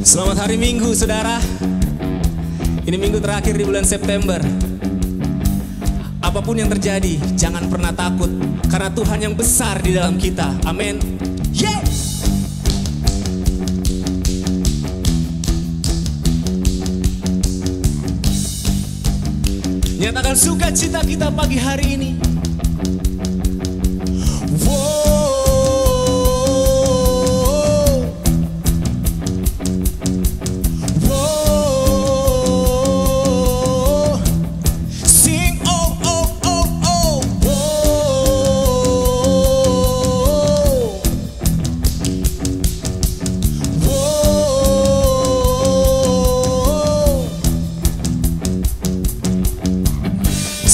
Selamat hari Minggu, saudara. Ini minggu terakhir di bulan September. Apapun yang terjadi, jangan pernah takut, karena Tuhan yang besar di dalam kita. Amin. Yeah! Nyatakan sukacita kita pagi hari ini.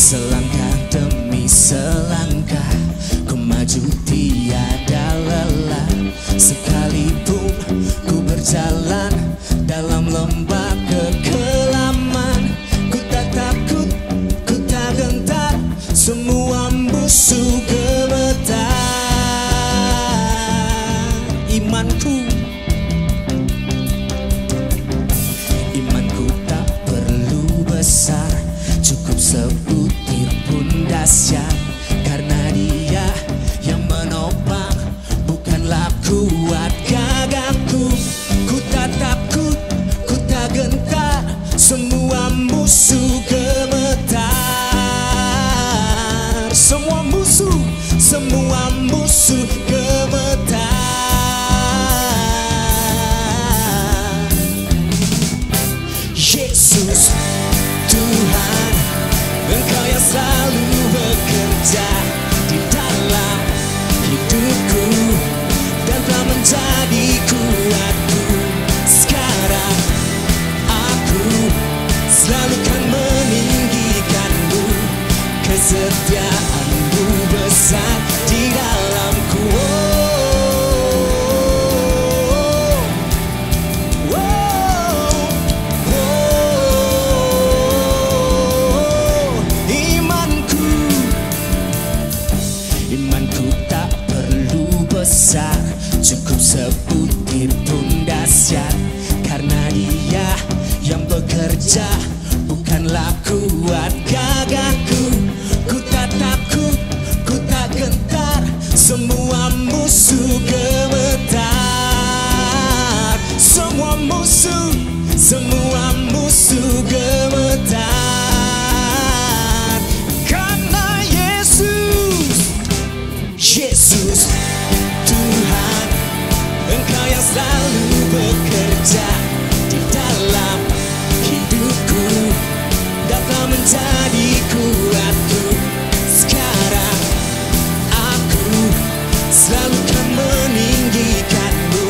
Selangkah demi selangkah ku maju tiada lelah. Sekalipun ku berjalan dalam lembah kekelaman, ku tak takut, ku tak gentar, semua musuh gemetar. Imanku tak perlu besar, cukup sebutir pun dahsyat, karena Dia yang menopang, bukanlah kuat gagahku. Ku tak takut, ku tak gentar, semua musuh gemetar. Semua musuh gemetar. Yesus Tuhan, Engkau yang selalu bekerja di dalam hidupku dan telah menjadi kuatku. Sekarang aku selalu kan meninggikanmu, kesetiaanmu besar di dalamku. Imanku tak perlu besar, cukup sebutir pun dahsyat, karena Dia yang bekerja, bukanlah kuat gagahku. Ku tak takut, ku tak gentar, semua musuh gemetar. Semua musuh gemetar. Karena Yesus Tuhan, Engkau yang selalu bekerja di dalam hidupku dan telah menjadi kuatku. Sekarang aku selalu kan meninggikanmu,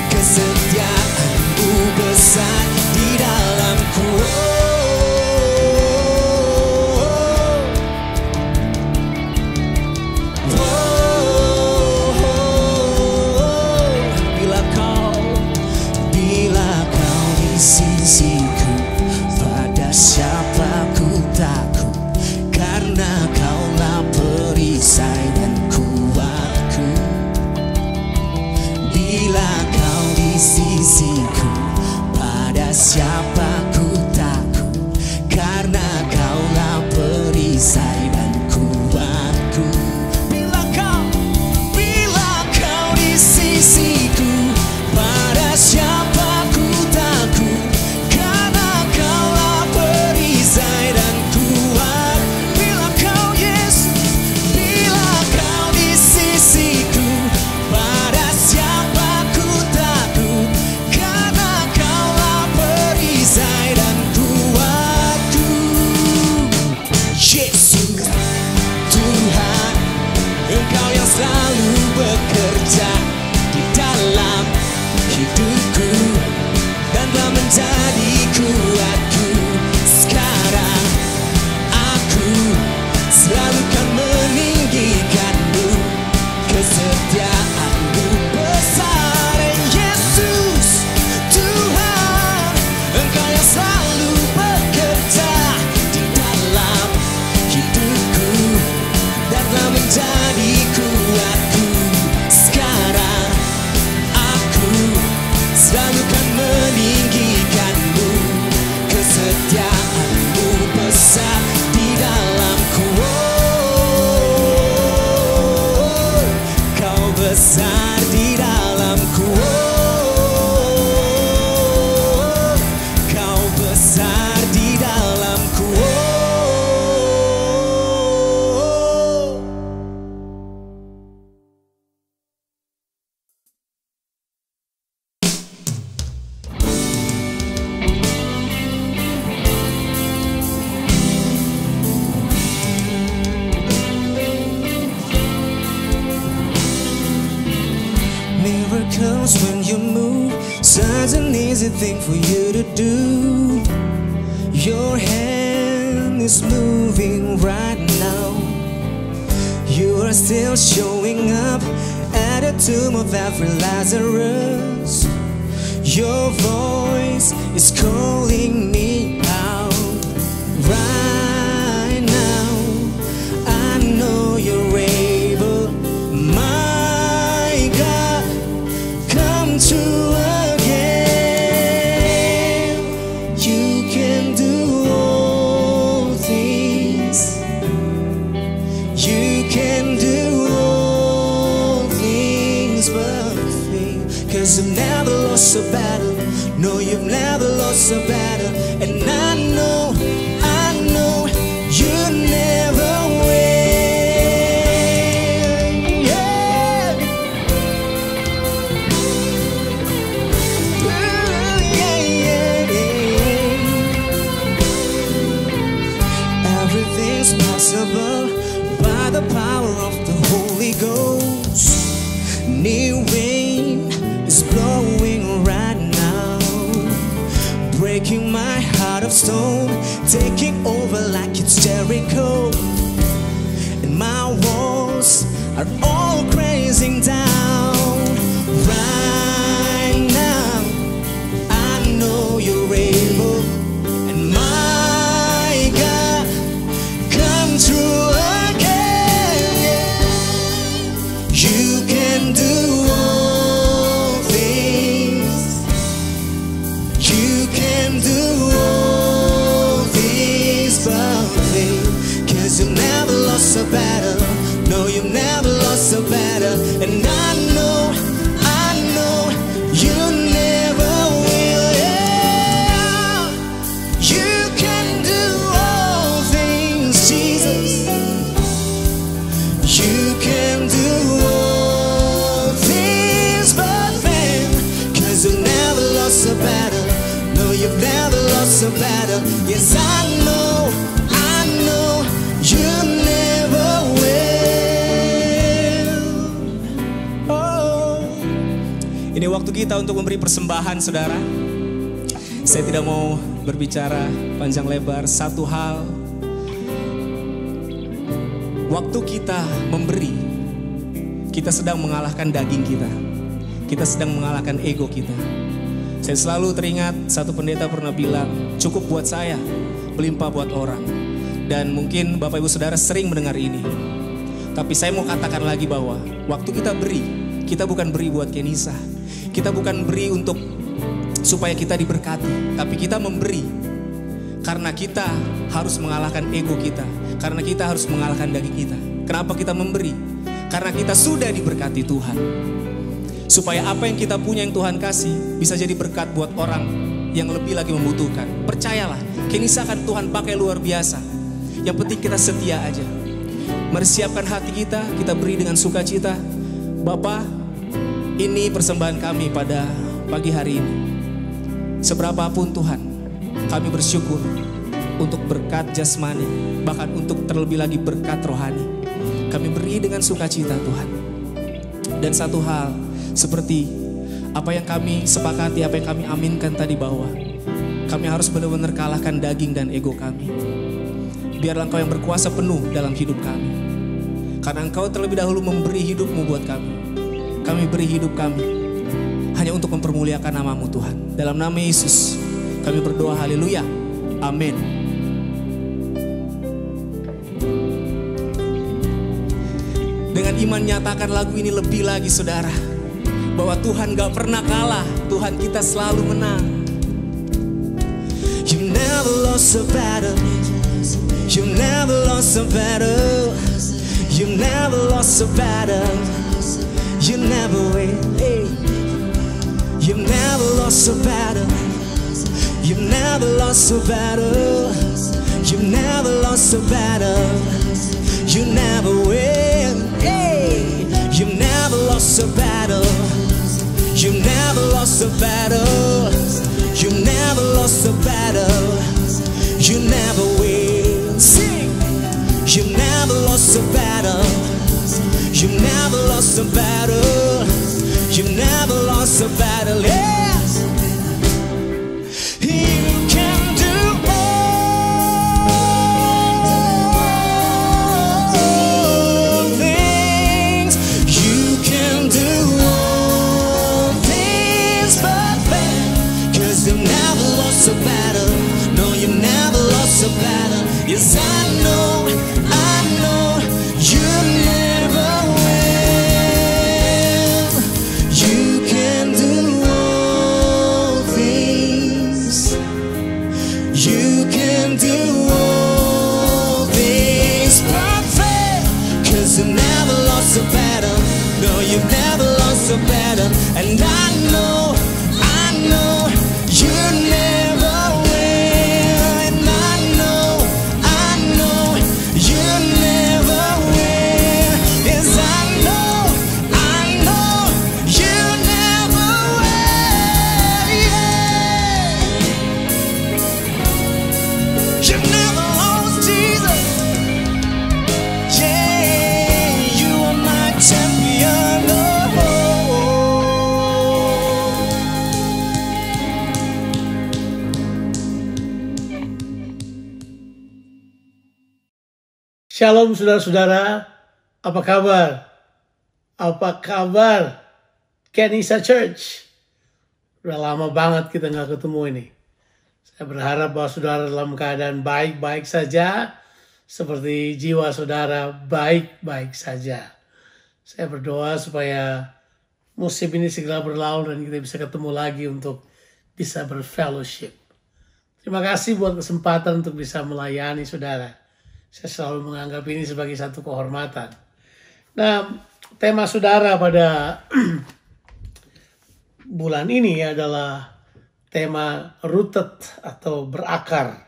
kesetiaanmu besar di dalamku. Sisiku, pada siapa ku takut, karena Kaulah perisai dan kuatku. Bila Kau di sisiku, pada siapa ku takut, karena Kaulah perisai dan kuatku. Bila Kau di sisiku, pada siapa ku takut, karena Kaulah perisai dan kuat. Bila Kau Yesus, bila Kau di sisiku, pada siapa ku takut, karena Kaulah perisai dan kuatku. Yesus Tuhan, Engkau yang selalu bekerja di dalam hidupku dan telah menjadi kuatku. Sekarang aku selalu kan meninggikanmu, kesetiaanmu besar. Yesus Tuhan, Engkau yang selalu bekerja di dalam hidupku dan telah menjadi kuatku. Sekarang aku selalu kan easy thing for you to do. Your hand is moving right now. You are still showing up at the tomb of every Lazarus. Your voice is calling me out right now. I know you're able, my God, come true again. You can do all things. You can do all things but fail. 'Cause you've never lost a battle. No, you've never lost a battle. And I know you never will. Yeah. Ooh, yeah, yeah, yeah. Everything's possible by the power of the Holy Ghost. New wind is blowing right now, breaking my heart of stone, taking over like it's Jericho. And my walls are all crazing down right now. I know you're able, and my God, come true again. You can do all things. You can do all things but fail. 'Cause you've never lost a battle. No, you've never lost a battle. And I know you never will. Yeah. You can do all things, Jesus. You can do all things but fail. 'Cause you've never lost a battle. No, you've never lost a battle. Yes, I know you never will. Oh. Ini waktu kita untuk memberi persembahan, saudara. Saya tidak mau berbicara panjang lebar. Satu hal, waktu kita memberi, kita sedang mengalahkan daging kita. Kita sedang mengalahkan ego kita. Saya selalu teringat satu pendeta pernah bilang, cukup buat saya, melimpah buat orang. Dan mungkin Bapak Ibu Saudara sering mendengar ini. Tapi saya mau katakan lagi bahwa waktu kita beri, kita bukan beri buat Kenisa. Kita bukan beri untuk supaya kita diberkati. Tapi kita memberi karena kita harus mengalahkan ego kita. Karena kita harus mengalahkan daging kita. Kenapa kita memberi? Karena kita sudah diberkati Tuhan. Supaya apa yang kita punya yang Tuhan kasih bisa jadi berkat buat orang yang lebih lagi membutuhkan. Percayalah, Kenisa akan Tuhan pakai luar biasa. Yang penting kita setia aja. Mari siapkan hati kita beri dengan sukacita. Bapa, ini persembahan kami pada pagi hari ini. Seberapapun Tuhan, kami bersyukur untuk berkat jasmani, bahkan untuk terlebih lagi berkat rohani. Kami beri dengan sukacita Tuhan. Dan satu hal, seperti apa yang kami sepakati, apa yang kami aminkan tadi, bahwa kami harus benar-benar kalahkan daging dan ego kami. Biarlah Engkau yang berkuasa penuh dalam hidup kami. Karena Engkau terlebih dahulu memberi hidupmu buat kami. Kami beri hidup kami hanya untuk mempermuliakan nama-Mu Tuhan. Dalam nama Yesus kami berdoa, haleluya, amin. Dengan iman nyatakan lagu ini lebih lagi, saudara, bahwa Tuhan gak pernah kalah. Tuhan kita selalu menang. You never lost a battle. You never lost a battle. You never lost a battle. You never will. Hey. You never lost a battle. You never lost a battle. You never lost a battle. You never will. Hey. You never lost a battle. You never lost a battle. You never lost a battle. You never will. Sing. You never lost a battle. You never lost a battle. You never lost a battle. Yes. lost a battle. No, you've never lost a battle. Yes, I know you never will. You can do all things. You can do all things perfect. 'Cause you never lost a battle. No, you've never lost a battle. And I know you never will. And I know you never will. Yes, I know you never will. Yeah. You never lost, Jesus. Yeah, you are my champion. Shalom saudara-saudara, apa kabar? Apa kabar Kenisa Church? Udah lama banget kita nggak ketemu ini. Saya berharap bahwa saudara dalam keadaan baik-baik saja, seperti jiwa saudara baik-baik saja. Saya berdoa supaya musim ini segera berlalu dan kita bisa ketemu lagi untuk bisa berfellowship. Terima kasih buat kesempatan untuk bisa melayani saudara. Saya selalu menganggap ini sebagai satu kehormatan. Nah, tema saudara pada bulan ini adalah tema rooted atau berakar.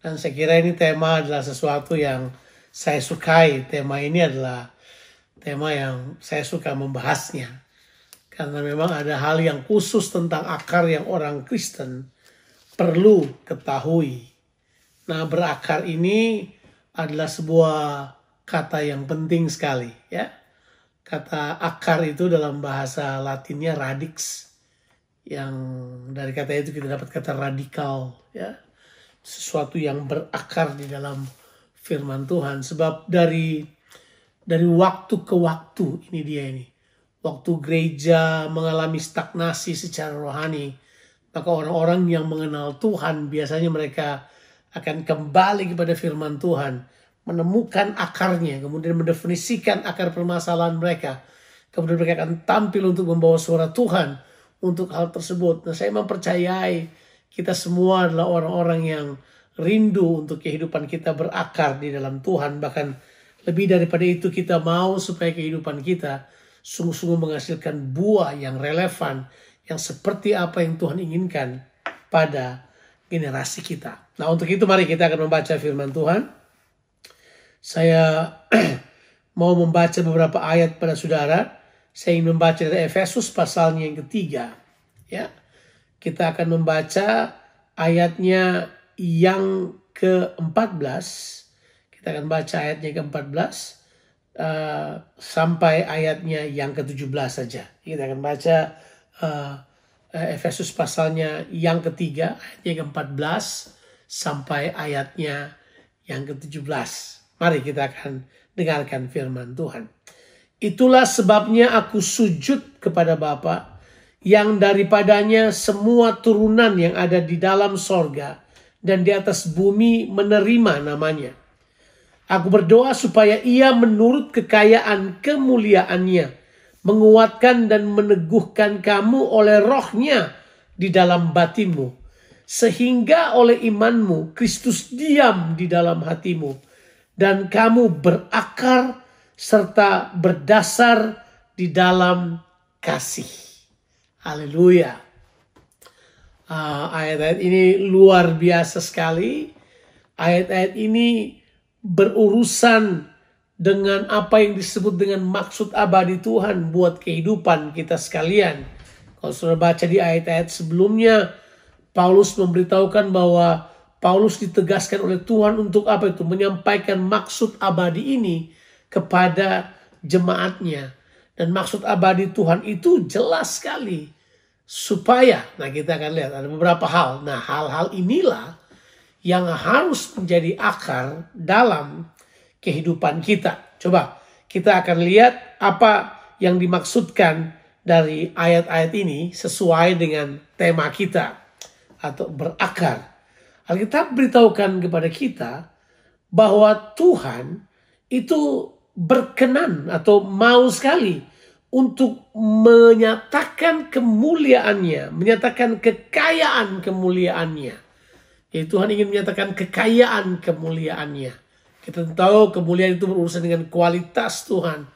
Dan saya kira ini tema adalah sesuatu yang saya sukai. Tema ini adalah tema yang saya suka membahasnya. Karena memang ada hal yang khusus tentang akar yang orang Kristen perlu ketahui. Nah, berakar ini adalah sebuah kata yang penting sekali, ya. Kata akar itu dalam bahasa Latinnya radix, yang dari kata itu kita dapat kata radikal, ya. Sesuatu yang berakar di dalam firman Tuhan. Sebab dari waktu ke waktu ini. Waktu gereja mengalami stagnasi secara rohani, maka orang-orang yang mengenal Tuhan biasanya mereka akan kembali kepada firman Tuhan, menemukan akarnya, kemudian mendefinisikan akar permasalahan mereka. Kemudian mereka akan tampil untuk membawa suara Tuhan untuk hal tersebut. Nah, saya mempercayai kita semua adalah orang-orang yang rindu untuk kehidupan kita berakar di dalam Tuhan. Bahkan lebih daripada itu, kita mau supaya kehidupan kita sungguh-sungguh menghasilkan buah yang relevan, yang seperti apa yang Tuhan inginkan pada generasi kita. Nah, untuk itu mari kita akan membaca firman Tuhan. Saya mau membaca beberapa ayat pada saudara. Saya ingin membaca dari Efesus pasalnya yang ketiga. Ya, kita akan membaca ayatnya yang ke-14. Kita akan baca ayatnya ke-14 sampai ayatnya yang ke-17 saja. Kita akan baca Efesus pasalnya yang ketiga, ayatnya ke-14 sampai ayatnya yang ke-17. Mari kita akan dengarkan firman Tuhan. Itulah sebabnya aku sujud kepada Bapa, yang daripadanya semua turunan yang ada di dalam sorga dan di atas bumi menerima namanya. Aku berdoa supaya ia menurut kekayaan kemuliaannya menguatkan dan meneguhkan kamu oleh rohnya di dalam batinmu, sehingga oleh imanmu Kristus diam di dalam hatimu, dan kamu berakar serta berdasar di dalam kasih. Haleluya. Ayat-ayat ini luar biasa sekali. Ayat-ayat ini berurusan dengan apa yang disebut dengan maksud abadi Tuhan buat kehidupan kita sekalian. Kalau sudah baca di ayat-ayat sebelumnya, Paulus memberitahukan bahwa Paulus ditegaskan oleh Tuhan untuk apa itu? Menyampaikan maksud abadi ini kepada jemaatnya. Dan maksud abadi Tuhan itu jelas sekali. Supaya, nah kita akan lihat ada beberapa hal. Nah, hal-hal inilah yang harus menjadi akar dalam kehidupan kita. Coba kita akan lihat apa yang dimaksudkan dari ayat-ayat ini sesuai dengan tema kita. atau berakar. Alkitab beritahukan kepada kita bahwa Tuhan itu berkenan atau mau sekali untuk menyatakan kemuliaannya, menyatakan kekayaan kemuliaannya. Jadi Tuhan ingin menyatakan kekayaan kemuliaannya. Kita tahu kemuliaan itu berurusan dengan kualitas Tuhan.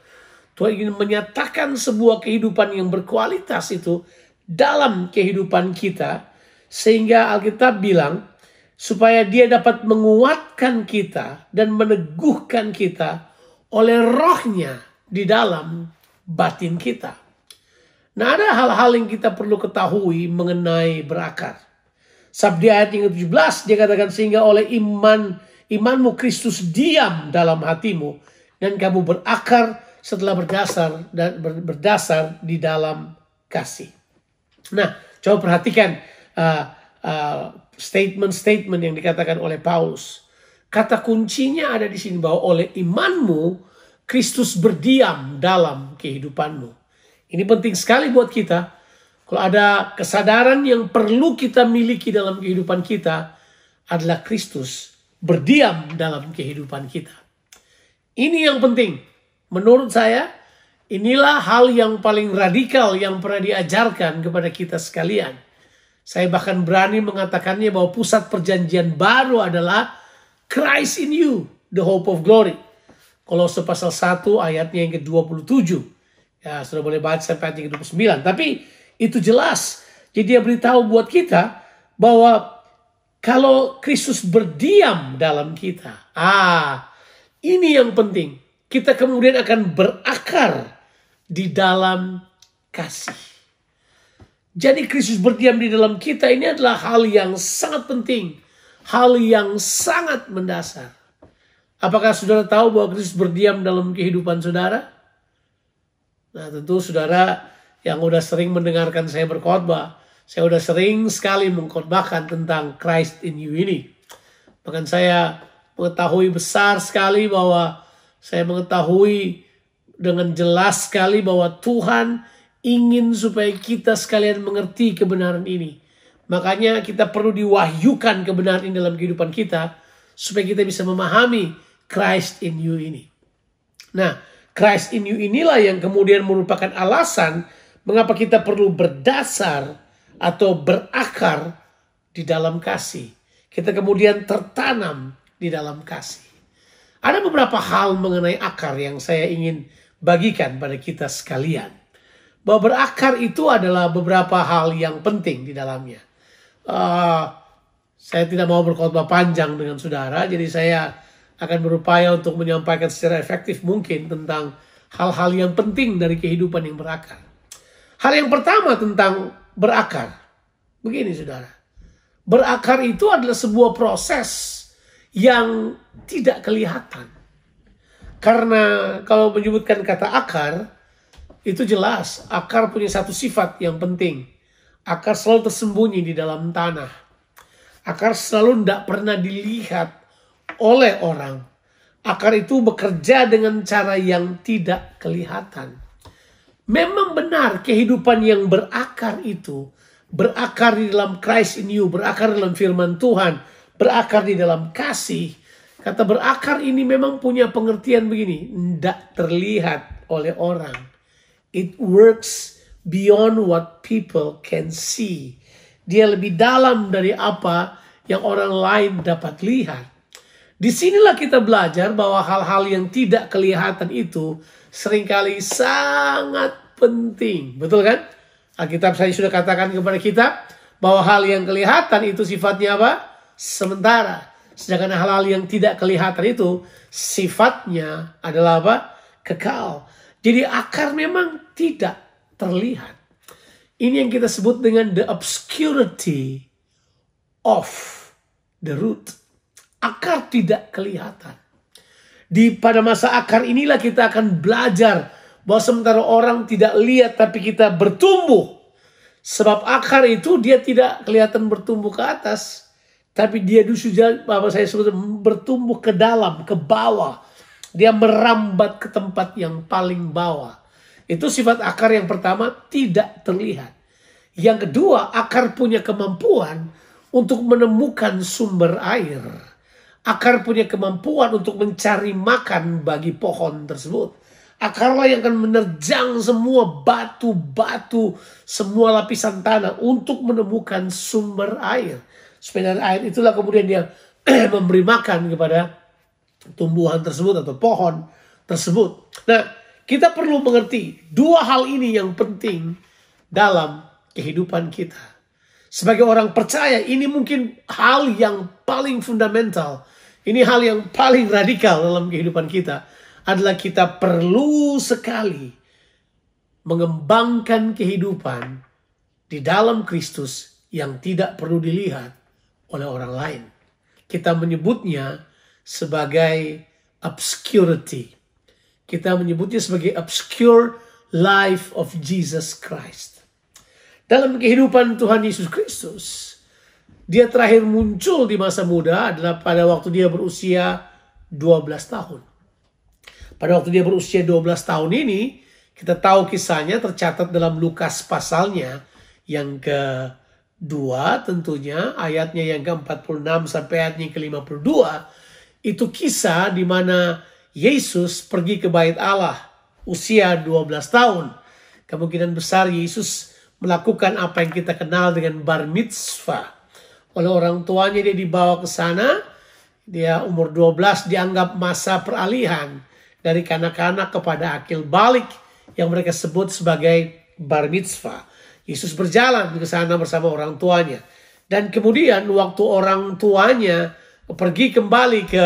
Tuhan ingin menyatakan sebuah kehidupan yang berkualitas itu dalam kehidupan kita. Sehingga Alkitab bilang supaya dia dapat menguatkan kita dan meneguhkan kita oleh rohnya di dalam batin kita. Nah, ada hal-hal yang kita perlu ketahui mengenai berakar. Sabda ayat yang ke-17 dia katakan sehingga oleh imanmu Kristus diam dalam hatimu dan kamu berakar setelah berdasar di dalam kasih. Nah, coba perhatikan statement-statement yang dikatakan oleh Paulus. Kata kuncinya ada di sini bahwa oleh imanmu Kristus berdiam dalam kehidupanmu. Ini penting sekali buat kita. Kalau ada kesadaran yang perlu kita miliki dalam kehidupan kita adalah Kristus berdiam dalam kehidupan kita. Ini yang penting. Menurut saya inilah hal yang paling radikal yang pernah diajarkan kepada kita sekalian. Saya bahkan berani mengatakannya bahwa pusat perjanjian baru adalah Christ in you, the hope of glory. Kolose pasal 1 ayatnya yang ke-27. Ya, sudah boleh baca sampai ayat yang ke-29. Tapi itu jelas. Jadi dia beritahu buat kita bahwa kalau Kristus berdiam dalam kita. Ini yang penting. Kita kemudian akan berakar di dalam kasih. Jadi Kristus berdiam di dalam kita ini adalah hal yang sangat penting. Hal yang sangat mendasar. Apakah saudara tahu bahwa Kristus berdiam dalam kehidupan saudara? Nah, tentu saudara yang udah sering mendengarkan saya berkhotbah, saya udah sering sekali mengkhotbahkan tentang Christ in you ini. Bahkan saya mengetahui besar sekali bahwa saya mengetahui dengan jelas sekali bahwa Tuhan ingin supaya kita sekalian mengerti kebenaran ini. Makanya kita perlu diwahyukan kebenaran ini dalam kehidupan kita supaya kita bisa memahami Christ in you ini. Nah, Christ in you inilah yang kemudian merupakan alasan mengapa kita perlu berdasar atau berakar di dalam kasih. Kita kemudian tertanam di dalam kasih. Ada beberapa hal mengenai akar yang saya ingin bagikan pada kita sekalian. Bahwa berakar itu adalah beberapa hal yang penting di dalamnya. Saya tidak mau berkhotbah panjang dengan saudara, jadi saya akan berupaya untuk menyampaikan secara efektif mungkin tentang hal-hal yang penting dari kehidupan yang berakar. Hal yang pertama tentang berakar. Begini saudara. Berakar itu adalah sebuah proses yang tidak kelihatan. Karena kalau menyebutkan kata akar, itu jelas, akar punya satu sifat yang penting. Akar selalu tersembunyi di dalam tanah. Akar selalu tidak pernah dilihat oleh orang. Akar itu bekerja dengan cara yang tidak kelihatan. Memang benar kehidupan yang berakar itu. Berakar di dalam Christ in you. Berakar dalam firman Tuhan. Berakar di dalam kasih. Kata berakar ini memang punya pengertian begini. Tidak terlihat oleh orang. It works beyond what people can see. Dia lebih dalam dari apa yang orang lain dapat lihat. Disinilah kita belajar bahwa hal-hal yang tidak kelihatan itu seringkali sangat penting. Betul kan? Alkitab saya sudah katakan kepada kita bahwa hal yang kelihatan itu sifatnya apa? Sementara. Sedangkan hal-hal yang tidak kelihatan itu sifatnya adalah apa? Kekal. Jadi akar memang tidak terlihat. Ini yang kita sebut dengan the obscurity of the root. Akar tidak kelihatan. Pada masa akar inilah kita akan belajar bahwa sementara orang tidak lihat tapi kita bertumbuh. Sebab akar itu dia tidak kelihatan bertumbuh ke atas. Tapi dia bertumbuh ke dalam, ke bawah. Dia merambat ke tempat yang paling bawah. Itu sifat akar yang pertama, tidak terlihat. Yang kedua, akar punya kemampuan untuk menemukan sumber air. Akar punya kemampuan untuk mencari makan bagi pohon tersebut. Akarlah yang akan menerjang semua batu-batu, semua lapisan tanah untuk menemukan sumber air. Supaya dari air itulah kemudian dia memberi makan kepada tumbuhan tersebut atau pohon tersebut. Nah, kita perlu mengerti dua hal ini yang penting dalam kehidupan kita. Sebagai orang percaya, ini mungkin hal yang paling fundamental. Ini hal yang paling radikal dalam kehidupan kita. Adalah kita perlu sekali mengembangkan kehidupan di dalam Kristus yang tidak perlu dilihat oleh orang lain. Kita menyebutnya sebagai obscurity. Kita menyebutnya sebagai obscure life of Jesus Christ. Dalam kehidupan Tuhan Yesus Kristus, dia terakhir muncul di masa muda adalah pada waktu dia berusia 12 tahun. Pada waktu dia berusia 12 tahun ini, kita tahu kisahnya tercatat dalam Lukas pasalnya yang kedua tentunya, ayatnya yang ke-46 sampai ayatnya ke-52. Itu kisah di mana Yesus pergi ke bait Allah usia 12 tahun. Kemungkinan besar Yesus melakukan apa yang kita kenal dengan bar mitzvah. Oleh orang tuanya dia dibawa ke sana, dia umur 12 dianggap masa peralihan. Dari kanak-kanak kepada akil balik yang mereka sebut sebagai bar mitzvah. Yesus berjalan ke sana bersama orang tuanya. Dan kemudian waktu orang tuanya pergi kembali ke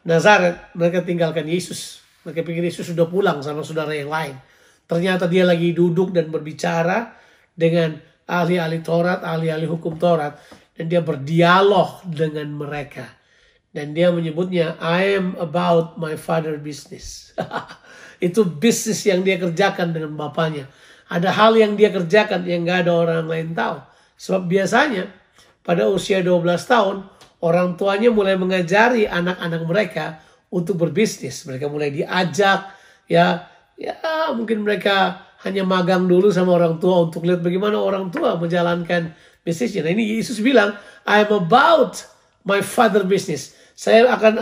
Nazaret, mereka tinggalkan Yesus. Mereka pikir Yesus sudah pulang sama saudara yang lain. Ternyata dia lagi duduk dan berbicara dengan ahli-ahli Taurat, ahli-ahli hukum Taurat. Dan dia berdialog dengan mereka. Dan dia menyebutnya, I am about my father business. Itu bisnis yang dia kerjakan dengan bapaknya. Ada hal yang dia kerjakan yang gak ada orang lain tahu. Sebab biasanya pada usia 12 tahun, orang tuanya mulai mengajari anak-anak mereka untuk berbisnis. Mereka mulai diajak, ya mungkin mereka hanya magang dulu sama orang tua untuk lihat bagaimana orang tua menjalankan bisnisnya. Nah ini Yesus bilang, I am about my father business. Saya akan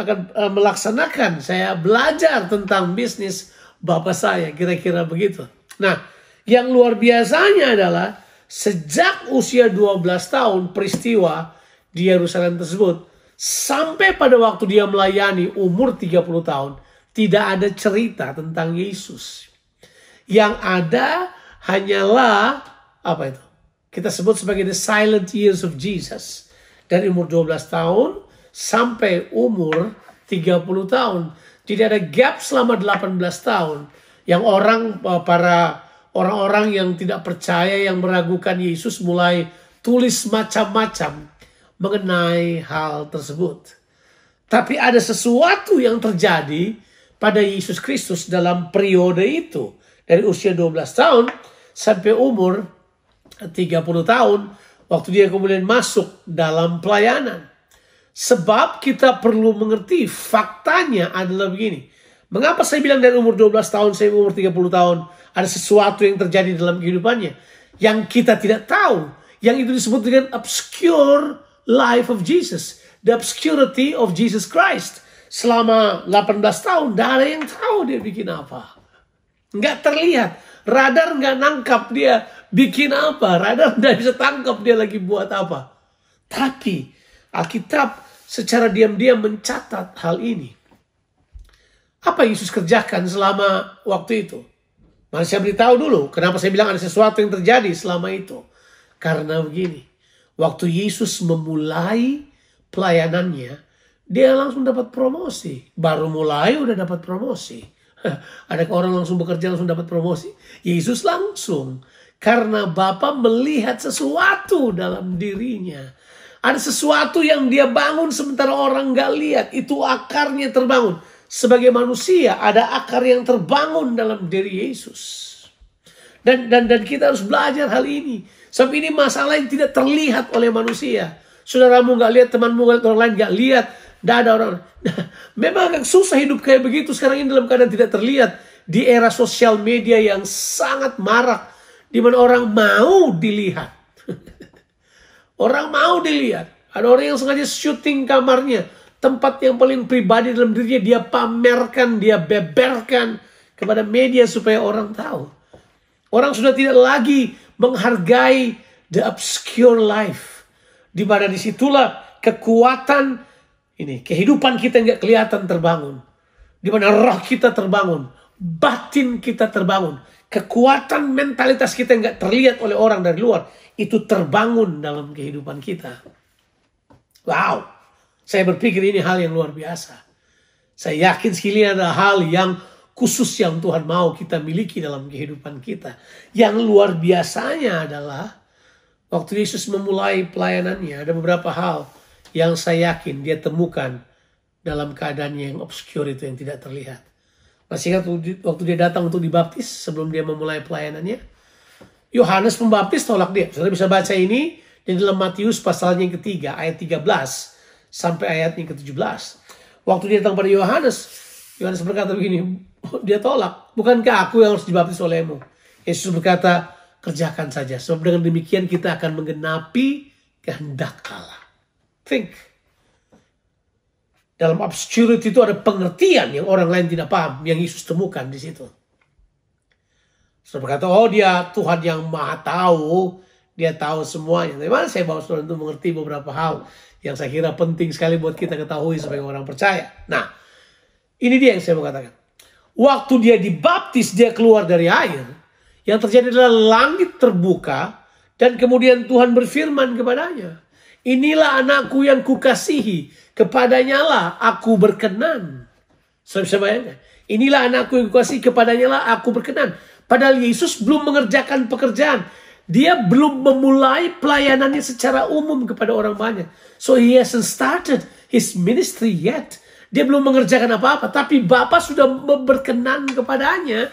melaksanakan, saya belajar tentang bisnis bapak saya, kira-kira begitu. Nah, yang luar biasanya adalah sejak usia 12 tahun peristiwa di Yerusalem tersebut, sampai pada waktu dia melayani umur 30 tahun, tidak ada cerita tentang Yesus. Yang ada hanyalah, apa itu? Kita sebut sebagai the silent years of Jesus. Dari umur 12 tahun, sampai umur 30 tahun. Tidak ada gap selama 18 tahun. Yang para orang-orang yang tidak percaya, yang meragukan Yesus mulai tulis macam-macam mengenai hal tersebut. Tapi ada sesuatu yang terjadi pada Yesus Kristus dalam periode itu. Dari usia 12 tahun sampai umur 30 tahun. Waktu dia kemudian masuk dalam pelayanan. Sebab kita perlu mengerti faktanya adalah begini. Mengapa saya bilang dari umur 12 tahun sampai umur 30 tahun ada sesuatu yang terjadi dalam kehidupannya yang kita tidak tahu. Yang itu disebut dengan obscure life of Jesus. The obscurity of Jesus Christ. Selama 18 tahun tidak ada yang tahu dia bikin apa. Nggak terlihat. Radar nggak nangkap dia bikin apa. Radar nggak bisa tangkap dia lagi buat apa. Tapi Alkitab secara diam-diam mencatat hal ini. Apa Yesus kerjakan selama waktu itu? Mari saya beritahu dulu. Kenapa saya bilang ada sesuatu yang terjadi selama itu. Karena begini. Waktu Yesus memulai pelayanannya, dia langsung dapat promosi. Baru mulai udah dapat promosi. Adakah orang langsung bekerja langsung dapat promosi? Yesus langsung. Karena Bapa melihat sesuatu dalam dirinya. Ada sesuatu yang dia bangun sementara orang gak lihat. Itu akarnya terbangun. Sebagai manusia ada akar yang terbangun dalam diri Yesus. Dan kita harus belajar hal ini. Sebab ini masalah yang tidak terlihat oleh manusia. Saudaramu gak lihat, temanmu gak lihat, orang lain gak lihat. Tidak ada orang. Memang agak susah hidup kayak begitu sekarang ini dalam keadaan tidak terlihat. Di era sosial media yang sangat marak. Di mana orang mau dilihat. Orang mau dilihat. Ada orang yang sengaja syuting kamarnya. Tempat yang paling pribadi dalam dirinya dia pamerkan, dia beberkan kepada media supaya orang tahu. Orang sudah tidak lagi menghargai the obscure life. Di mana disitulah kekuatan ini, kehidupan kita nggak kelihatan terbangun. Di mana roh kita terbangun, batin kita terbangun. Kekuatan mentalitas kita nggak terlihat oleh orang dari luar. Itu terbangun dalam kehidupan kita. Wow, saya berpikir ini hal yang luar biasa. Saya yakin sekali ada hal yang khusus yang Tuhan mau kita miliki dalam kehidupan kita. Yang luar biasanya adalah waktu Yesus memulai pelayanannya, ada beberapa hal yang saya yakin dia temukan dalam keadaannya yang obscure itu, yang tidak terlihat. Masih ingat waktu dia datang untuk dibaptis sebelum dia memulai pelayanannya? Yohanes Pembaptis tolak dia. Saudara bisa baca ini di dalam Matius pasalnya yang ketiga, ayat 13 sampai ayat yang ke-17. Waktu dia datang pada Yohanes, Yohanes berkata begini, dia tolak. Bukankah aku yang harus dibaptis olehmu? Yesus berkata, kerjakan saja. Sebab dengan demikian kita akan menggenapi kehendak Allah. Think. Dalam obscurity itu ada pengertian yang orang lain tidak paham, yang Yesus temukan di situ. Saudara berkata, oh dia Tuhan yang maha tahu, dia tahu semuanya. Tapi mana saya bawa saudara untuk mengerti beberapa hal yang saya kira penting sekali buat kita ketahui sebagai orang percaya. Nah, ini dia yang saya mau katakan. Waktu dia dibaptis, dia keluar dari air. Yang terjadi adalah langit terbuka dan kemudian Tuhan berfirman kepadanya, inilah anakku yang kukasihi, kepadanya lah aku berkenan. Saudara bisa bayangkan, inilah anakku yang kukasihi, kepadanya lah aku berkenan. Padahal Yesus belum mengerjakan pekerjaan. Dia belum memulai pelayanannya secara umum kepada orang banyak. So he hasn't started his ministry yet. Dia belum mengerjakan apa-apa. Tapi Bapa sudah berkenan kepadanya.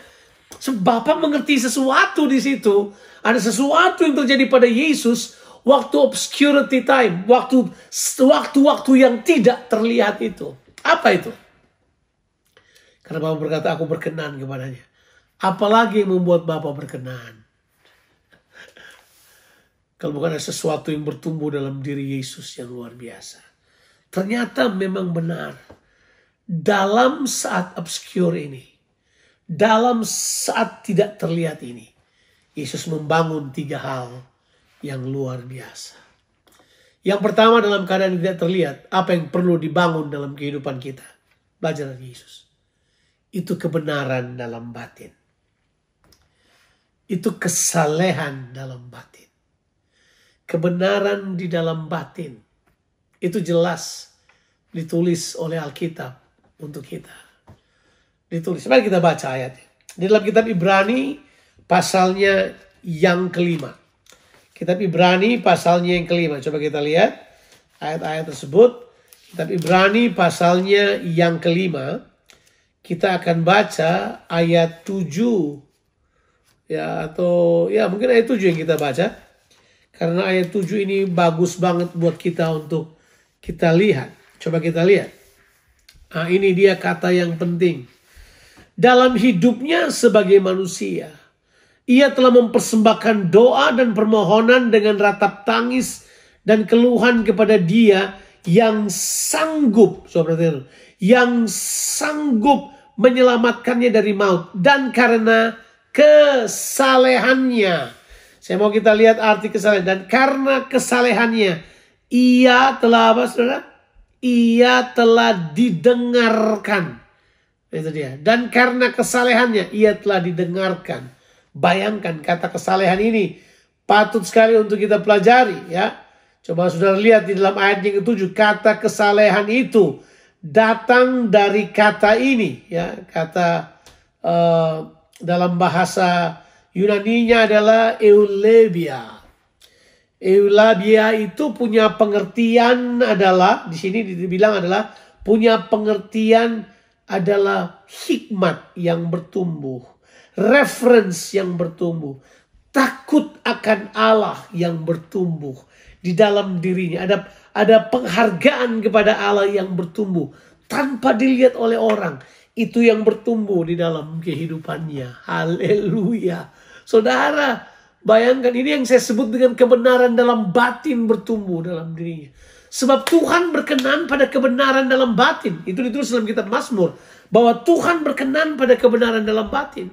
So, Bapa mengerti sesuatu di situ. Ada sesuatu yang terjadi pada Yesus. Waktu obscurity time. Waktu-waktu yang tidak terlihat itu. Apa itu? Karena Bapa berkata, aku berkenan kepadanya. Apalagi yang membuat Bapa berkenan? Kalau bukan ada sesuatu yang bertumbuh dalam diri Yesus yang luar biasa. Ternyata memang benar. Dalam saat obscure ini. Dalam saat tidak terlihat ini. Yesus membangun 3 hal yang luar biasa. Yang pertama, dalam keadaan tidak terlihat. Apa yang perlu dibangun dalam kehidupan kita. Belajar dari Yesus. Itu kebenaran dalam batin. Itu kesalehan dalam batin. Kebenaran di dalam batin. Itu jelas ditulis oleh Alkitab untuk kita. Ditulis. Mari kita baca ayatnya. Di dalam kitab Ibrani pasalnya yang kelima. Kitab Ibrani pasalnya yang kelima. Coba kita lihat ayat-ayat tersebut. Kitab Ibrani pasalnya yang kelima. Kita akan baca ayat 7. Ya, atau ya mungkin ayat 7 yang kita baca. Karena ayat 7 ini bagus banget buat kita untuk kita lihat. Coba kita lihat. Nah, ini dia kata yang penting. Dalam hidupnya sebagai manusia, ia telah mempersembahkan doa dan permohonan dengan ratap tangis dan keluhan kepada Dia yang sanggup, yang sanggup menyelamatkannya dari maut. Dan karena kesalehannya, saya mau kita lihat arti kesalehan. Dan karena kesalehannya, ia telah apa, saudara? Ia telah didengarkan. Itu dia. Dan karena kesalehannya, ia telah didengarkan. Bayangkan kata kesalehan ini patut sekali untuk kita pelajari. Ya, coba saudara lihat di dalam ayat yang ke-7. Kata kesalehan itu datang dari kata ini. Ya, kata dalam bahasa Yunaninya adalah eulabia. Eulabia itu punya pengertian adalah, di sini dibilang adalah punya pengertian adalah hikmat yang bertumbuh, reference yang bertumbuh, takut akan Allah yang bertumbuh di dalam dirinya. Ada penghargaan kepada Allah yang bertumbuh tanpa dilihat oleh orang. Itu yang bertumbuh di dalam kehidupannya. Haleluya. Saudara, Bayangkan, ini yang saya sebut dengan kebenaran dalam batin bertumbuh dalam dirinya. Sebab Tuhan berkenan pada kebenaran dalam batin. Itu ditulis dalam kitab Mazmur. Bahwa Tuhan berkenan pada kebenaran dalam batin.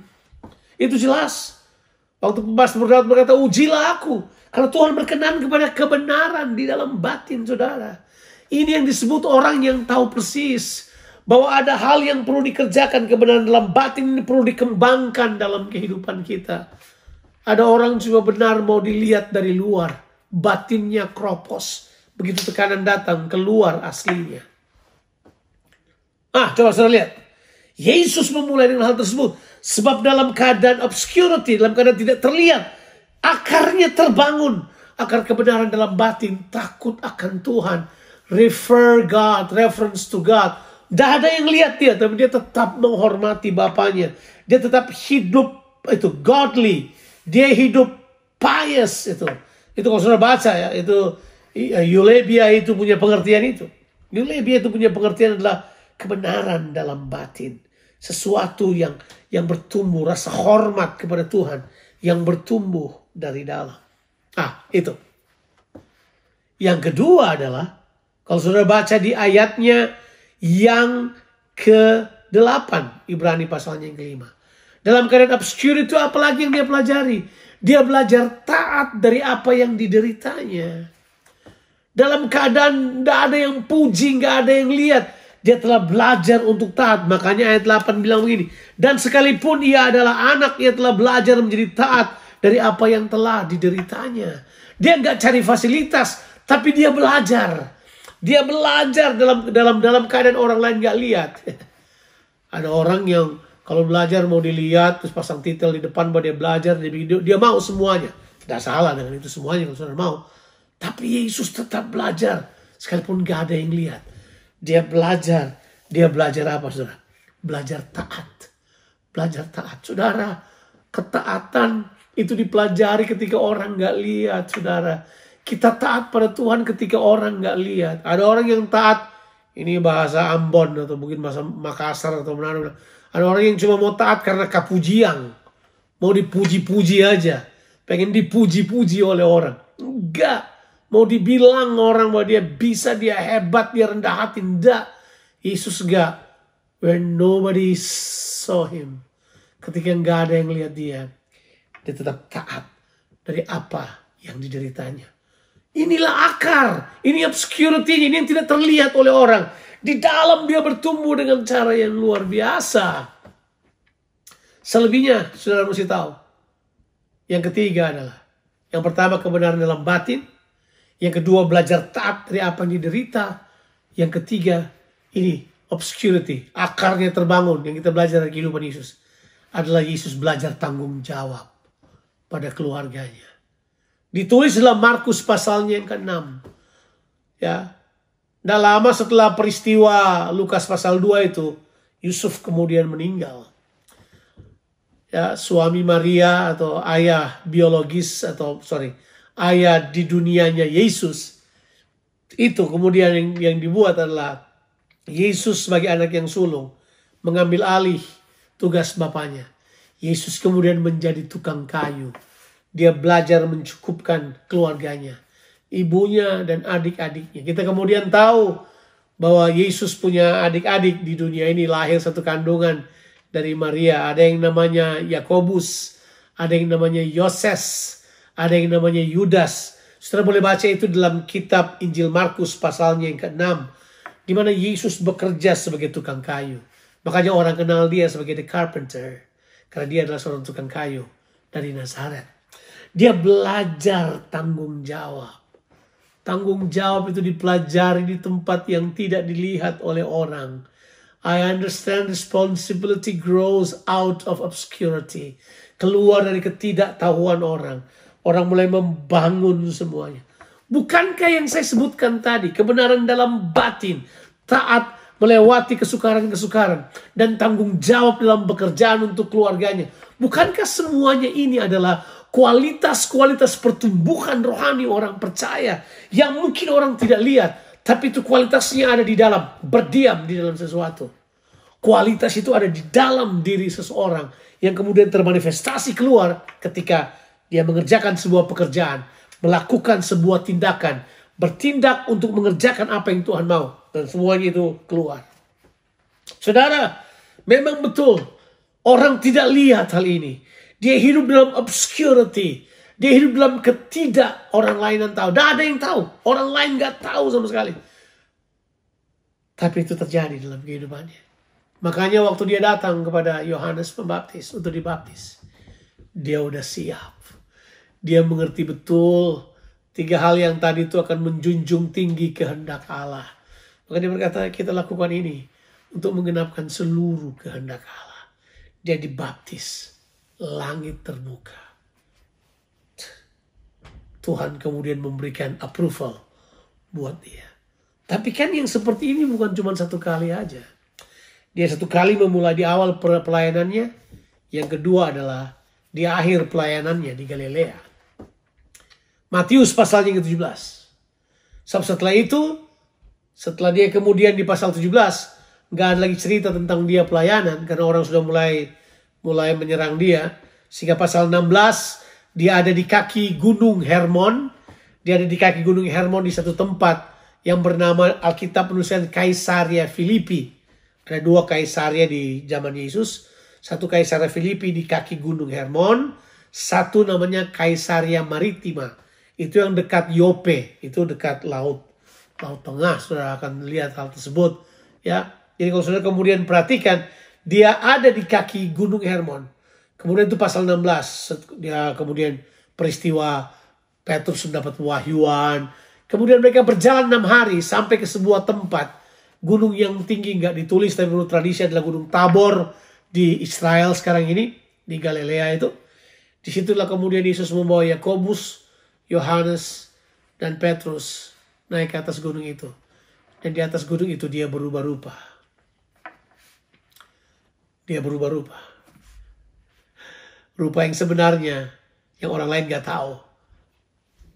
Itu jelas. Waktu Mazmur Daud berkata, ujilah aku. Kalau Tuhan berkenan kepada kebenaran di dalam batin, saudara. Ini yang disebut orang yang tahu persis bahwa ada hal yang perlu dikerjakan, kebenaran dalam batin ini perlu dikembangkan dalam kehidupan kita. Ada orang cuma benar mau dilihat dari luar, batinnya kropos. Begitu tekanan datang, keluar aslinya. Coba saudara lihat. Yesus memulai dengan hal tersebut. Sebab dalam keadaan obscurity, dalam keadaan tidak terlihat, akarnya terbangun. Akar kebenaran dalam batin, takut akan Tuhan. Reference to God. Tidak ada yang lihat dia, tapi dia tetap menghormati Bapaknya. Dia tetap hidup itu godly. Dia hidup pious itu. Itu kalau saudara baca ya, itu Eulabia itu punya pengertian itu. Eulabia itu punya pengertian adalah kebenaran dalam batin. Sesuatu yang bertumbuh, rasa hormat kepada Tuhan yang bertumbuh dari dalam. Itu. Yang kedua adalah kalau saudara baca di ayatnya yang ke-8, Ibrani pasalnya yang ke-5. Dalam keadaan obscure itu apalagi yang dia pelajari? Dia belajar taat dari apa yang dideritanya. Dalam keadaan tidak ada yang puji, nggak ada yang lihat. Dia telah belajar untuk taat. Makanya ayat 8 bilang begini. Dan sekalipun ia adalah anak, ia telah belajar menjadi taat dari apa yang telah dideritanya. Dia nggak cari fasilitas, tapi dia belajar. Dia belajar dalam keadaan orang lain nggak lihat. Ada orang yang kalau belajar mau dilihat, terus pasang titel di depan bahwa dia belajar, dia mau semuanya. Tidak salah dengan itu semuanya kalau saudara mau. Tapi Yesus tetap belajar, sekalipun nggak ada yang lihat. Dia belajar apa saudara? Belajar taat. Belajar taat. Saudara, ketaatan itu dipelajari ketika orang nggak lihat, saudara. Kita taat pada Tuhan ketika orang nggak lihat. Ada orang yang taat, ini bahasa Ambon atau mungkin bahasa Makassar atau mana. Ada orang yang cuma mau taat karena kapujian. Mau dipuji-puji aja. Pengen dipuji-puji oleh orang. Enggak. Mau dibilang orang bahwa dia bisa, dia hebat, dia rendah hati. Enggak. Yesus enggak. When nobody saw him. Ketika enggak ada yang lihat dia. Dia tetap taat dari apa yang dideritanya. Inilah akar. Ini obscurity. Ini yang tidak terlihat oleh orang. Di dalam dia bertumbuh dengan cara yang luar biasa. Selebihnya, saudara mesti tahu. Yang ketiga adalah. Yang pertama kebenaran dalam batin. Yang kedua belajar taat dari apa yang diderita. Yang ketiga ini obscurity. Akarnya terbangun yang kita belajar dari kehidupan Yesus. Adalah Yesus belajar tanggung jawab pada keluarganya. Ditulis dalam Markus pasalnya yang ke-6. Ya. Tidak lama setelah peristiwa Lukas pasal 2 itu, Yusuf kemudian meninggal. Ya, suami Maria atau ayah biologis ayah di dunianya Yesus. Itu kemudian yang dibuat adalah Yesus sebagai anak yang sulung mengambil alih tugas bapaknya. Yesus kemudian menjadi tukang kayu. Dia belajar mencukupkan keluarganya. Ibunya dan adik-adiknya. Kita kemudian tahu bahwa Yesus punya adik-adik di dunia ini, lahir satu kandungan dari Maria. Ada yang namanya Yakobus, ada yang namanya Yoses, ada yang namanya Yudas. Saudara boleh baca itu dalam kitab Injil Markus pasalnya yang ke-6, di mana Yesus bekerja sebagai tukang kayu. Makanya orang kenal dia sebagai the carpenter, karena dia adalah seorang tukang kayu dari Nazaret. Dia belajar tanggung jawab. Tanggung jawab itu dipelajari di tempat yang tidak dilihat oleh orang. I understand responsibility grows out of obscurity. Keluar dari ketidaktahuan orang. Orang mulai membangun semuanya. Bukankah yang saya sebutkan tadi, kebenaran dalam batin, taat melewati kesukaran-kesukaran, dan tanggung jawab dalam pekerjaan untuk keluarganya. Bukankah semuanya ini adalah kualitas-kualitas pertumbuhan rohani orang percaya yang mungkin orang tidak lihat, tapi itu kualitasnya ada di dalam, berdiam di dalam sesuatu. Kualitas itu ada di dalam diri seseorang yang kemudian termanifestasi keluar ketika Dia mengerjakan sebuah pekerjaan, melakukan sebuah tindakan, bertindak untuk mengerjakan apa yang Tuhan mau. Dan semuanya itu keluar. Saudara, memang betul orang tidak lihat hal ini. Dia hidup dalam obscurity. Dia hidup dalam ketidak orang lain yang tahu. Tidak ada yang tahu. Orang lain gak tahu sama sekali. Tapi itu terjadi dalam kehidupannya. Makanya waktu dia datang kepada Yohanes Pembaptis untuk dibaptis, dia udah siap. Dia mengerti betul 3 hal yang tadi itu akan menjunjung tinggi kehendak Allah. Maka dia berkata, kita lakukan ini untuk menggenapkan seluruh kehendak Allah. Dia dibaptis, langit terbuka. Tuhan kemudian memberikan approval buat dia. Tapi kan yang seperti ini bukan cuma 1 kali aja. Dia 1 kali memulai di awal pelayanannya. Yang kedua adalah di akhir pelayanannya di Galilea. Matius pasal yang ke-17. Setelah itu, setelah dia kemudian di pasal 17, nggak ada lagi cerita tentang dia pelayanan. Karena orang sudah mulai menyerang dia. Sehingga pasal 16, dia ada di kaki Gunung Hermon. Dia ada di kaki Gunung Hermon di satu tempat yang bernama Alkitab penulisan Kaisaria Filipi. Ada 2 Kaisaria di zaman Yesus. Satu Kaisaria Filipi di kaki Gunung Hermon. Satu namanya Kaisaria Maritima. Itu yang dekat Yope. Itu dekat Laut Tengah. Saudara akan lihat hal tersebut. Ya. Jadi kalau saudara kemudian perhatikan. Dia ada di kaki Gunung Hermon. Kemudian itu pasal 16. Dia kemudian peristiwa Petrus mendapat wahyuan. Kemudian mereka berjalan 6 hari sampai ke sebuah tempat. Gunung yang tinggi nggak ditulis, tapi menurut tradisi adalah Gunung Tabor di Israel sekarang ini. Di Galilea itu. Disitulah kemudian Yesus membawa Yakobus, Yohanes, dan Petrus naik ke atas gunung itu. Dan di atas gunung itu dia berubah rupa. Dia berubah rupa. Rupa yang sebenarnya yang orang lain gak tahu.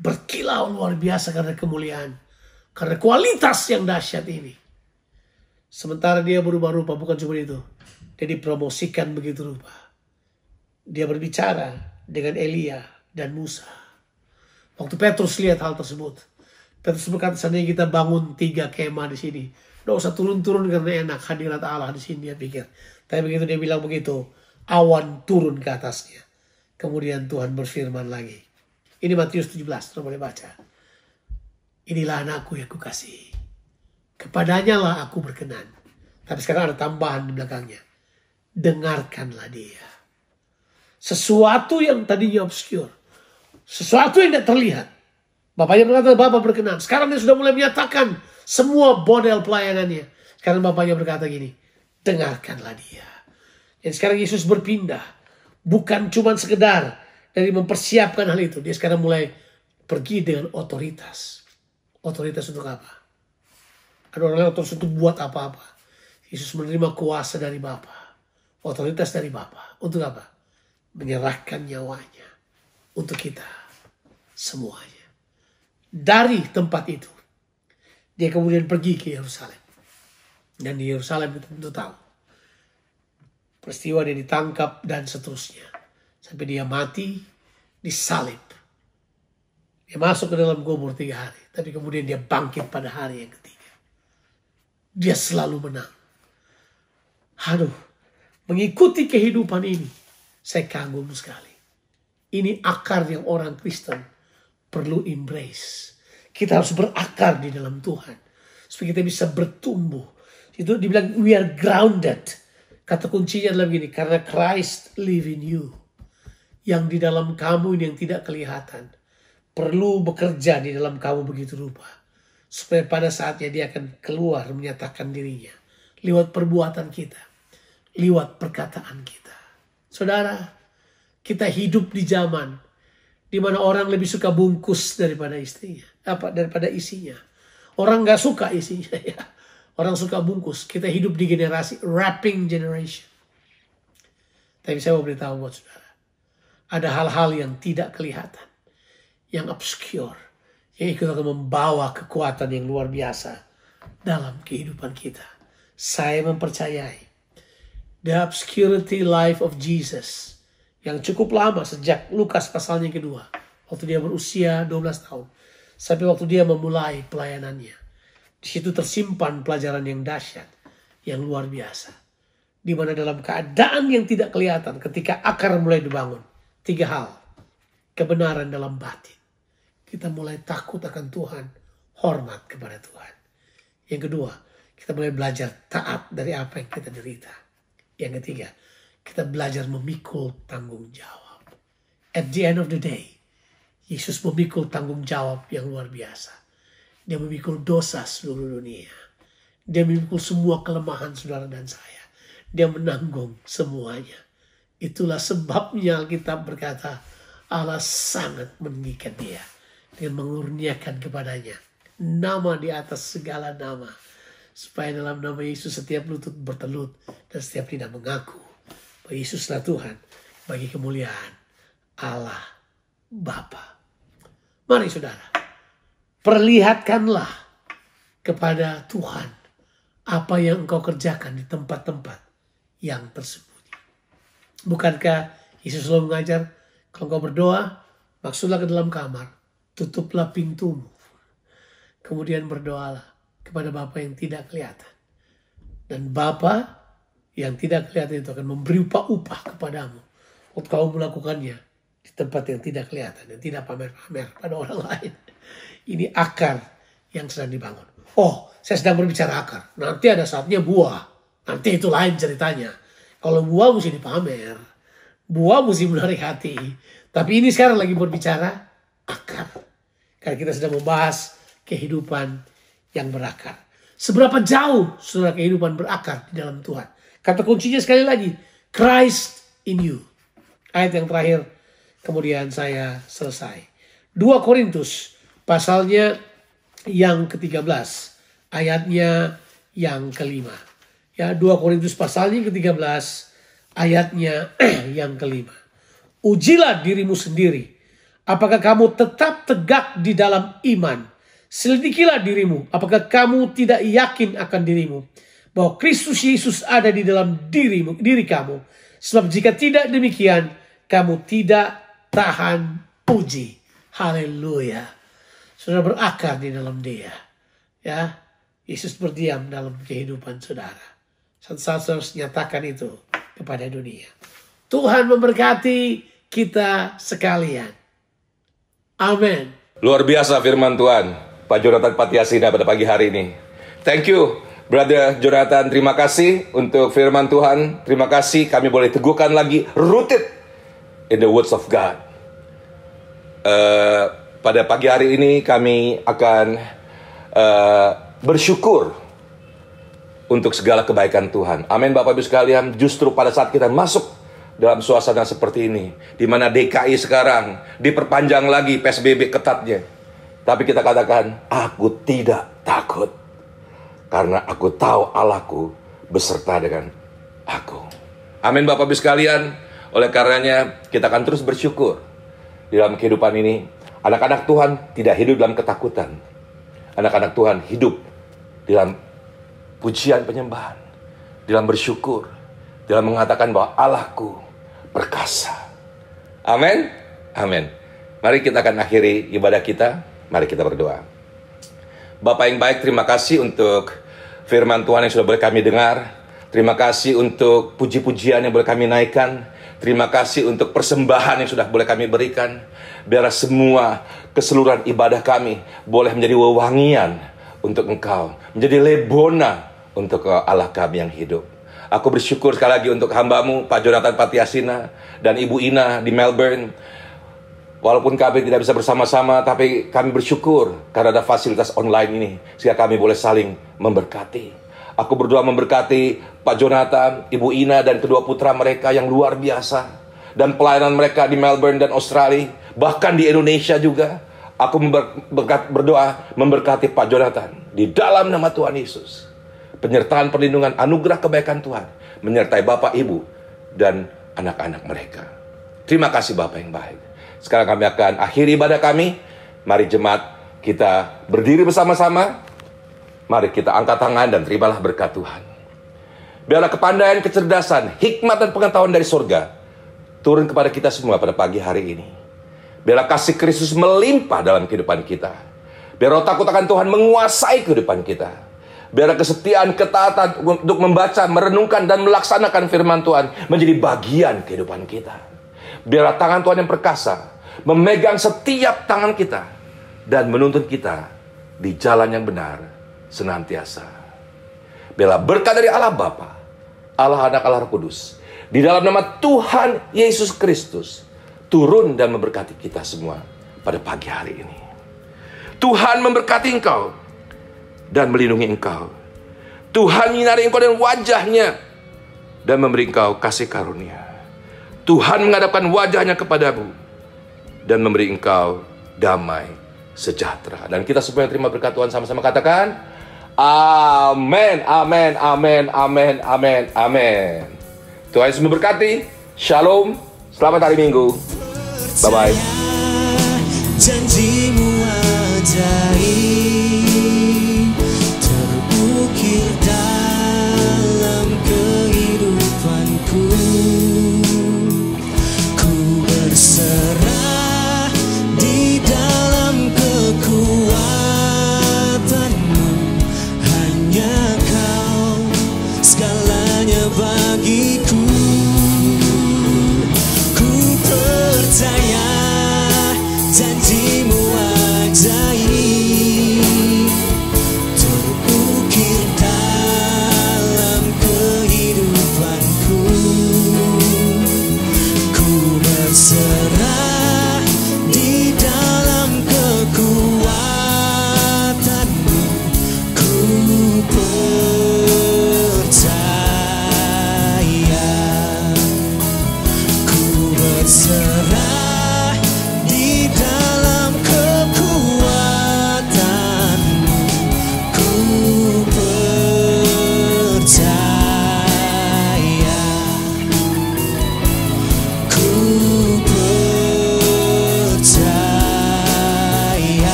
Berkilau luar biasa karena kemuliaan. Karena kualitas yang dahsyat ini. Sementara dia berubah rupa bukan cuma itu. Dia dipromosikan begitu rupa. Dia berbicara dengan Elia dan Musa. Waktu Petrus lihat hal tersebut. Petrus berkata, seandainya kita bangun 3 kemah di sini. Nggak usah turun-turun karena enak hadirat Allah di sini, dia pikir. Tapi begitu dia bilang begitu, awan turun ke atasnya. Kemudian Tuhan berfirman lagi. Ini Matius 17, saudara boleh baca. Inilah anakku yang kukasihi. Kepadanya lah aku berkenan. Tapi sekarang ada tambahan di belakangnya. Dengarkanlah dia. Sesuatu yang tadinya obscure. Sesuatu yang tidak terlihat. Bapaknya berkata, Bapak berkenan. Sekarang dia sudah mulai menyatakan semua model pelayanannya. Sekarang bapaknya berkata gini, dengarkanlah dia. Dan sekarang Yesus berpindah. Bukan cuma sekedar dari mempersiapkan hal itu. Dia sekarang mulai pergi dengan otoritas. Otoritas untuk apa? Ada orang lain otoritas untuk buat apa-apa. Yesus menerima kuasa dari Bapa. Otoritas dari Bapa. Untuk apa? Menyerahkan nyawanya. Untuk kita. Semuanya. Dari tempat itu. Dia kemudian pergi ke Yerusalem. Dan di Yerusalem itu tentu tahu. Peristiwa dia ditangkap dan seterusnya. Sampai dia mati, disalib. Dia masuk ke dalam kubur 3 hari. Tapi kemudian dia bangkit pada hari yang ketiga. Dia selalu menang. Aduh, mengikuti kehidupan ini, saya kagum sekali. Ini akar yang orang Kristen perlu embrace. Kita harus berakar di dalam Tuhan. Supaya kita bisa bertumbuh. Itu dibilang we are grounded. Kata kuncinya adalah begini. Karena Christ live in you. Yang di dalam kamu ini yang tidak kelihatan. Perlu bekerja di dalam kamu begitu rupa. Supaya pada saatnya dia akan keluar menyatakan dirinya. Lewat perbuatan kita. Lewat perkataan kita. Saudara, kita hidup di zaman di mana orang lebih suka bungkus daripada istrinya, daripada isinya. Orang nggak suka isinya ya. Orang suka bungkus. Kita hidup di generasi wrapping generation. Tapi saya mau beritahu buat saudara, ada hal-hal yang tidak kelihatan, yang obscure, yang ikut akan membawa kekuatan yang luar biasa dalam kehidupan kita. Saya mempercayai the obscurity life of Jesus yang cukup lama sejak Lukas pasalnya kedua. Waktu dia berusia 12 tahun. Sampai waktu dia memulai pelayanannya. Di situ tersimpan pelajaran yang dahsyat, yang luar biasa. Di mana dalam keadaan yang tidak kelihatan ketika akar mulai dibangun. 3 hal. Kebenaran dalam batin. Kita mulai takut akan Tuhan. Hormat kepada Tuhan. Yang kedua, kita mulai belajar taat dari apa yang kita derita. Yang ketiga, kita belajar memikul tanggung jawab. At the end of the day, Yesus memikul tanggung jawab yang luar biasa. Dia memikul dosa seluruh dunia. Dia memikul semua kelemahan saudara dan saya. Dia menanggung semuanya. Itulah sebabnya Alkitab berkata, Allah sangat meninggikan dia. Dengan mengurniakan kepadanya nama di atas segala nama. Supaya dalam nama Yesus setiap lutut bertelut dan setiap lidah mengaku bahwa Yesuslah Tuhan bagi kemuliaan Allah Bapa. Mari saudara, perlihatkanlah kepada Tuhan apa yang engkau kerjakan di tempat-tempat yang tersembunyi. Bukankah Yesus selalu mengajar, kalau engkau berdoa, masuklah ke dalam kamar, tutuplah pintumu, kemudian berdoalah kepada Bapa yang tidak kelihatan. Dan Bapa yang tidak kelihatan itu akan memberi upah kepadamu untuk kau melakukannya di tempat yang tidak kelihatan, yang tidak pamer-pamer pada orang lain. Ini akar yang sedang dibangun. Oh, saya sedang berbicara akar. Nanti ada saatnya buah. Nanti itu lain ceritanya. Kalau buah mesti dipamer. Buah mesti menarik hati. Tapi ini sekarang lagi berbicara akar. Karena kita sedang membahas kehidupan yang berakar. Seberapa jauh saudara kehidupan berakar di dalam Tuhan. Kata kuncinya sekali lagi, Christ in you. Ayat yang terakhir, kemudian saya selesai. 2 Korintus, pasalnya yang ke-13, ayatnya yang ke-5. Ya, 2 Korintus pasalnya ke-13, ayatnya yang ke-5. Ujilah dirimu sendiri. Apakah kamu tetap tegak di dalam iman? Selidikilah dirimu. Apakah kamu tidak yakin akan dirimu? Bahwa Kristus Yesus ada di dalam diri kamu. Sebab jika tidak demikian, kamu tidak tahan uji. Haleluya. Saudara berakar di dalam dia. Ya, Yesus berdiam dalam kehidupan saudara. Saudara harus nyatakan itu kepada dunia. Tuhan memberkati kita sekalian. Amin. Luar biasa firman Tuhan, Pak Jonathan Patiasina pada pagi hari ini. Thank you, Brother Jonathan. Terima kasih untuk firman Tuhan. Terima kasih kami boleh teguhkan lagi, rooted in the words of God. Pada pagi hari ini kami akan bersyukur untuk segala kebaikan Tuhan. Amin Bapak Ibu sekalian. Justru pada saat kita masuk dalam suasana seperti ini, di mana DKI sekarang diperpanjang lagi PSBB ketatnya, tapi kita katakan, aku tidak takut, karena aku tahu Allahku beserta dengan aku. Amin Bapak Ibu sekalian. Oleh karenanya kita akan terus bersyukur di dalam kehidupan ini. Anak-anak Tuhan tidak hidup dalam ketakutan. Anak-anak Tuhan hidup dalam pujian penyembahan, dalam bersyukur, dalam mengatakan bahwa Allahku perkasa. Amin. Amin. Mari kita akan akhiri ibadah kita. Mari kita berdoa. Bapa yang baik, terima kasih untuk firman Tuhan yang sudah boleh kami dengar. Terima kasih untuk puji-pujian yang boleh kami naikkan. Terima kasih untuk persembahan yang sudah boleh kami berikan. Biarlah semua keseluruhan ibadah kami boleh menjadi wewangian untuk Engkau, menjadi lebona untuk Allah kami yang hidup. Aku bersyukur sekali lagi untuk hamba-Mu, Pak Jonathan Patiasina dan Ibu Ina di Melbourne. Walaupun kami tidak bisa bersama-sama, tapi kami bersyukur karena ada fasilitas online ini, sehingga kami boleh saling memberkati. Aku berdoa memberkati Pak Jonathan, Ibu Ina, dan kedua putra mereka yang luar biasa. Dan pelayanan mereka di Melbourne dan Australia, bahkan di Indonesia juga. Aku berdoa memberkati Pak Jonathan di dalam nama Tuhan Yesus. Penyertaan perlindungan, anugerah kebaikan Tuhan menyertai Bapak, Ibu, dan anak-anak mereka. Terima kasih Bapak yang baik. Sekarang kami akan akhiri ibadah kami. Mari jemaat kita berdiri bersama-sama. Mari kita angkat tangan dan terimalah berkat Tuhan. Biarlah kepandaian, kecerdasan, hikmat dan pengetahuan dari surga turun kepada kita semua pada pagi hari ini. Biarlah kasih Kristus melimpah dalam kehidupan kita. Biar roh takut akan Tuhan menguasai kehidupan kita. Biarlah kesetiaan, ketaatan untuk membaca, merenungkan, dan melaksanakan firman Tuhan menjadi bagian kehidupan kita. Biarlah tangan Tuhan yang perkasa memegang setiap tangan kita dan menuntun kita di jalan yang benar senantiasa. Biarlah berkat dari Allah Bapa, Allah Anak, Allah Roh Kudus, di dalam nama Tuhan Yesus Kristus, turun dan memberkati kita semua pada pagi hari ini. Tuhan memberkati engkau dan melindungi engkau. Tuhan menyinari engkau dengan wajahnya dan memberi engkau kasih karunia. Tuhan menghadapkan wajahnya kepadamu dan memberi engkau damai sejahtera. Dan kita semua yang terima berkat Tuhan sama-sama katakan, amin, amin, amin, amin, amin, amin. Tuhan Yesus memberkati. Shalom. Selamat hari Minggu. Bye-bye. Janjimu ajaib.